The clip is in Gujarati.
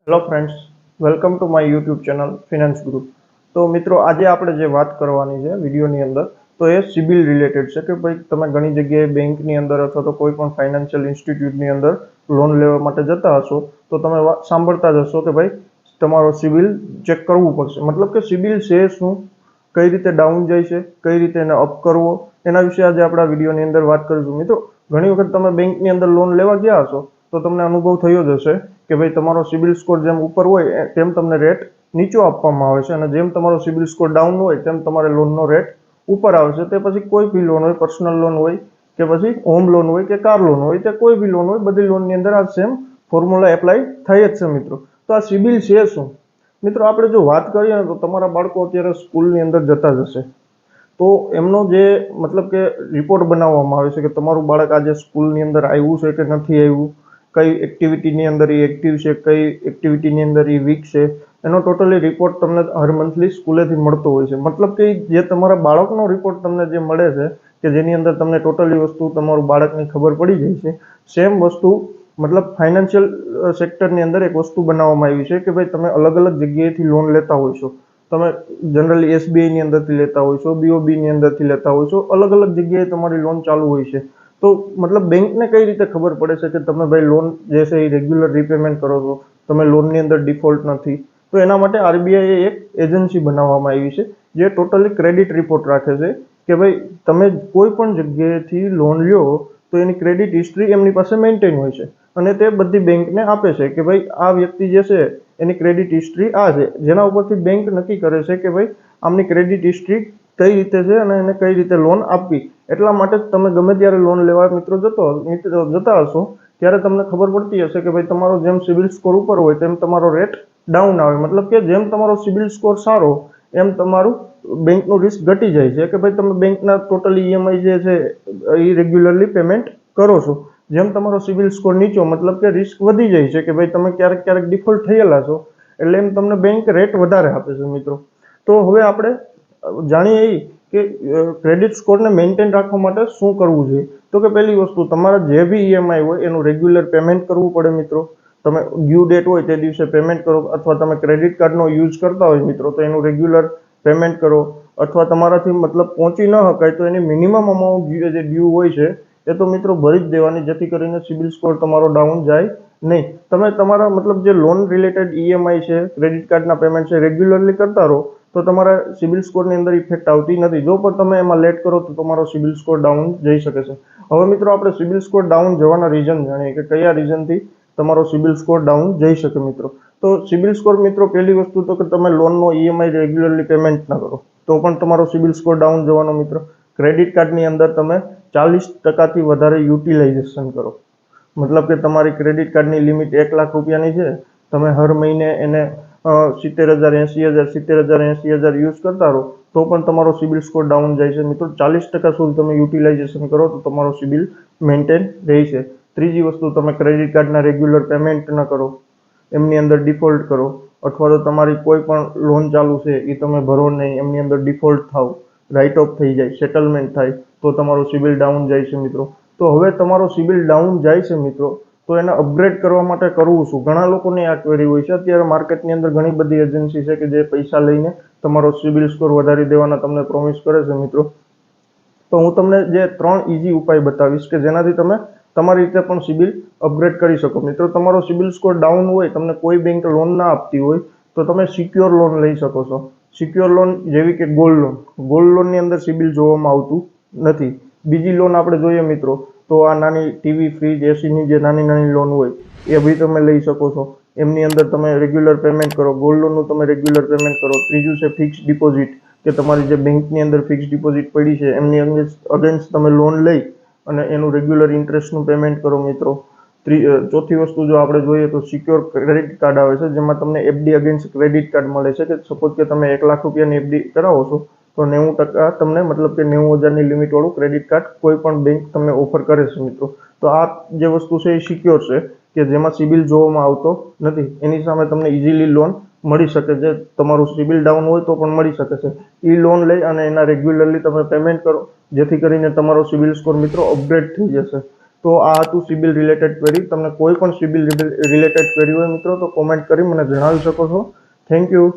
Hello friends, welcome to my YouTube channel finance group. તો મિત્રો, આજે આપણે જે વાત કરવાની છે વિડીયોની અંદર, તો એ સિબિલ રિલેટેડ છે કે ભાઈ તમે ઘણી જગ્યાએ બેંકની અંદર અથવા તો કોઈ પણ ફાઇનાન્શિયલ ઇન્સ્ટિટ્યૂટની અંદર લોન લેવા માટે જતા હશો તો તમે સાંભળતા જ હશો કે ભાઈ તમારો સિબિલ ચેક કરવું પડશે. મતલબ કે સિબિલ છે શું, કઈ રીતે ડાઉન જાય છે, કઈ રીતે એને અપ કરવો, એના વિશે આજે આપણે આ વિડીયોની અંદર વાત કરીશું. મિત્રો, ઘણી વખત તમે બેંકની અંદર લોન લેવા ગયા હશો તો તમને અનુભવ થયો જ હશે કે ભાઈ તમારો સિબિલ સ્કોર જેમ ઉપર હોય તેમ તમને રેટ નીચો આપવામાં આવે છે, અને જેમ તમારો સિબિલ સ્કોર ડાઉન હોય તેમ તમારે લોનનો રેટ ઉપર આવે છે. તે પછી કોઈ બી લોન હોય, પર્સનલ લોન હોય કે પછી હોમ લોન હોય કે કાર લોન હોય, તે કોઈ બી લોન હોય, બધી લોનની અંદર આ સેમ ફોર્મ્યુલા એપ્લાય થઈ જ છે. મિત્રો, તો આ સિબિલ છે શું? મિત્રો, આપણે જો વાત કરીએ ને તો તમારા બાળકો અત્યારે સ્કૂલની અંદર જતા જ હશે, તો એમનો જે મતલબ કે રિપોર્ટ બનાવવામાં આવે છે કે તમારું બાળક આજે સ્કૂલની અંદર આવ્યું છે કે નથી આવ્યું, કઈ એક્ટિવિટીની અંદર એ એક્ટિવ છે, કઈ એક્ટિવિટીની અંદર એ વીક છે, એનો ટોટલી રિપોર્ટ તમને હર મંથલી સ્કૂલેથી મળતો હોય છે. મતલબ કે જે તમારા બાળકનો રિપોર્ટ તમને જે મળે છે કે જેની અંદર તમને ટોટલી વસ્તુ તમારું બાળકની ખબર પડી જાય છે, સેમ વસ્તુ મતલબ ફાઇનાન્શિયલ સેક્ટરની અંદર એક વસ્તુ બનાવવામાં આવી છે કે ભાઈ તમે અલગ અલગ જગ્યાએથી લોન લેતા હોય છો. તમે જનરલી એસબીઆઈની અંદરથી લેતા હોય છો, બીઓબીની અંદરથી લેતા હોય છો, અલગ અલગ જગ્યાએ તમારી લોન ચાલુ હોય છે. તો મતલબ બેંકને કઈ રીતે ખબર પડે છે કે તમે ભાઈ લોન જે છે એ રેગ્યુલર રીપેમેન્ટ કરો છો, તમે લોનની અંદર ડિફોલ્ટ નથી? તો એના માટે આરબીઆઈએ એક એજન્સી બનાવવામાં આવી છે જે ટોટલી ક્રેડિટ રિપોર્ટ રાખે છે કે ભાઈ તમે કોઈ પણ જગ્યાએથી લોન લ્યો તો એની ક્રેડિટ હિસ્ટ્રી એમની પાસે મેન્ટેન હોય છે, અને તે બધી બેંકને આપે છે કે ભાઈ આ વ્યક્તિ જે છે એની ક્રેડિટ હિસ્ટ્રી આ છે, જેના ઉપરથી બેંક નક્કી કરે છે કે ભાઈ આમની ક્રેડિટ હિસ્ટ્રી કઈ રીતે છે અને એને કઈ રીતે લોન આપવી. એટલા માટે જ તમે ગમે ત્યારે લોન લેવા મિત્રો જતા હશો ત્યારે તમને ખબર પડતી હશે કે ભાઈ તમારો જેમ સિબિલ સ્કોર ઉપર હોય તેમ તમારો રેટ ડાઉન આવે. મતલબ કે જેમ તમારો સિબિલ સ્કોર સારો એમ તમારું બેંકનું રિસ્ક ઘટી જાય છે કે ભાઈ તમે બેંકના ટોટલ ઈએમઆઈ જે છે એ રેગ્યુલરલી પેમેન્ટ કરો છો. જેમ તમારો સિબિલ સ્કોર નીચો, મતલબ કે રિસ્ક વધી જાય છે કે ભાઈ તમે ક્યારેક ક્યારેક ડિફોલ્ટ થયેલા છો, એટલે એમ તમને બેંક રેટ વધારે આપે છે. મિત્રો, તો હવે આપણે જાણીએ કે ક્રેડિટ સ્કોરને મેન્ટેન રાખવા માટે શું કરવું જોઈએ. તો કે પહેલી વસ્તુ, તમારા જે બી ઈએમઆઈ હોય એનું રેગ્યુલર પેમેન્ટ કરવું પડે. મિત્રો, તમે ડ્યુ ડેટ હોય તે દિવસે પેમેન્ટ કરો, અથવા તમે ક્રેડિટ કાર્ડનો યુઝ કરતા હોય મિત્રો તો એનું રેગ્યુલર પેમેન્ટ કરો, અથવા તમારાથી મતલબ પહોંચી ન શકાય તો એની મિનિમમ અમાઉન્ટ જે ડ્યુ હોય છે એ તો મિત્રો ભરી જ દેવાની, જેથી કરીને સિબિલ સ્કોર તમારો ડાઉન જાય નહીં. તમે તમારા મતલબ જે લોન રિલેટેડ ઈએમઆઈ છે, ક્રેડિટ કાર્ડના પેમેન્ટ છે, રેગ્યુલરલી કરતા રહો તો તમારા સિબિલ સ્કોરની અંદર ઇફેક્ટ આવતી નથી. જો પણ તમે એમાં લેટ કરો તો તમારો સિબિલ સ્કોર ડાઉન જઈ શકે છે. હવે મિત્રો, આપણે સિબિલ સ્કોર ડાઉન જવાના રીઝન જાણીએ કે કયા રીઝનથી તમારો સિબિલ સ્કોર ડાઉન જઈ શકે. મિત્રો, તો સિબિલ સ્કોર મિત્રો પહેલી વસ્તુ તો કે તમે લોનનો ઈએમઆઈ રેગ્યુલરલી પેમેન્ટ ના કરો તો પણ તમારો સિબિલ સ્કોર ડાઉન જવાનો. મિત્રો, ક્રેડિટ કાર્ડની અંદર તમે 40% વધારે યુટિલાઇઝેશન કરો, મતલબ કે તમારી ક્રેડિટ કાર્ડની લિમિટ 1 લાખ રૂપિયાની છે, તમે હર મહિને એને 70,000, 80,000, 70,000, 80,000 યુઝ કરતા રહો તો પણ તમારો સિબિલ સ્કોર ડાઉન જાય છે. મિત્રો, 40% સુધી તમે યુટિલાઇઝેશન કરો તો તમારો સિબિલ મેન્ટેન રહેશે. ત્રીજી વસ્તુ, તમે ક્રેડિટ કાર્ડના રેગ્યુલર પેમેન્ટ ન કરો, એમની અંદર ડિફોલ્ટ કરો, અથવા તો તમારી કોઈ પણ લોન ચાલુ છે એ તમે ભરો નહીં, એમની અંદર ડિફોલ્ટ થાવ, રાઇટ ઓફ થઈ જાય, સેટલમેન્ટ થાય તો તમારો સિબિલ ડાઉન જાય છે. મિત્રો, તો હવે તમારો સિબિલ ડાઉન જાય છે મિત્રો, તો એને અપગ્રેડ કરવા માટે કરવું શું? ઘણા લોકોની આ ક્વેરી હોય છે. અત્યારે માર્કેટની અંદર ઘણી બધી એજન્સી છે કે જે પૈસા લઈને તમારો સિબિલ સ્કોર વધારી દેવાના તમને પ્રોમિસ કરે છે. મિત્રો, તો હું તમને જે 3 ઇઝી ઉપાય બતાવીશ કે જેનાથી તમે તમારી રીતે પણ સિબિલ અપગ્રેડ કરી શકો. મિત્રો, તમારો સિબિલ સ્કોર ડાઉન હોય, તમને કોઈ બેંક લોન ના આપતી હોય તો તમે સિક્યોર લોન લઈ શકો છો. સિક્યોર લોન જેવી કે ગોલ્ડ લોન. ગોલ્ડ લોનની અંદર સિબિલ જોવામાં આવતું નથી. બીજી લોન આપણે જોઈએ મિત્રો તો આ નાની ટીવી, ફ્રીજ, એસીની જે નાની નાની લોન હોય એ બી તમે લઈ શકો છો. એમની અંદર તમે રેગ્યુલર પેમેન્ટ કરો, ગોલ્ડ લોનનું તમે રેગ્યુલર પેમેન્ટ કરો. ત્રીજું છે ફિક્સ ડિપોઝિટ, કે તમારી જે બેંકની અંદર ફિક્સ ડિપોઝિટ પડી છે એમની અગેન્સ્ટ તમે લોન લઈ અને એનું રેગ્યુલર ઇન્ટરેસ્ટનું પેમેન્ટ કરો. મિત્રો, ચોથી વસ્તુ જો આપણે જોઈએ તો સિક્યોર ક્રેડિટ કાર્ડ આવે છે, જેમાં તમને એફડી અગેન્સ્ટ ક્રેડિટ કાર્ડ મળે છે. કે સપોઝ કે તમે 1 લાખ રૂપિયાની એફડી કરાવો છો તો 90% તમને મતલબ કે 90,000ની લિમિટ વાળું ક્રેડિટ કાર્ડ કોઈ પણ બેંક તમને ઓફર કરે છે. મિત્રો, તો આ જે વસ્તુ છે એ સિક્યોર છે કે જેમાં સિબિલ જોવામાં આવતો નથી, એની સામે તમને ઇઝીલી લોન મળી શકે છે. તમારું સિબિલ ડાઉન હોય તો પણ મળી શકે છે. એ લોન લઈ અને એના રેગ્યુલરલી તમે પેમેન્ટ કરો, જેથી કરીને તમારો સિબિલ સ્કોર મિત્રો અપગ્રેડ થઈ જશે. તો આ હતું સિબિલ રિલેટેડ ક્વેરી. તમને કોઈ પણ સિબિલ રિલેટેડ ક્વેરી હોય મિત્રો તો કોમેન્ટ કરી મને જણાવી શકો છો. Thank you.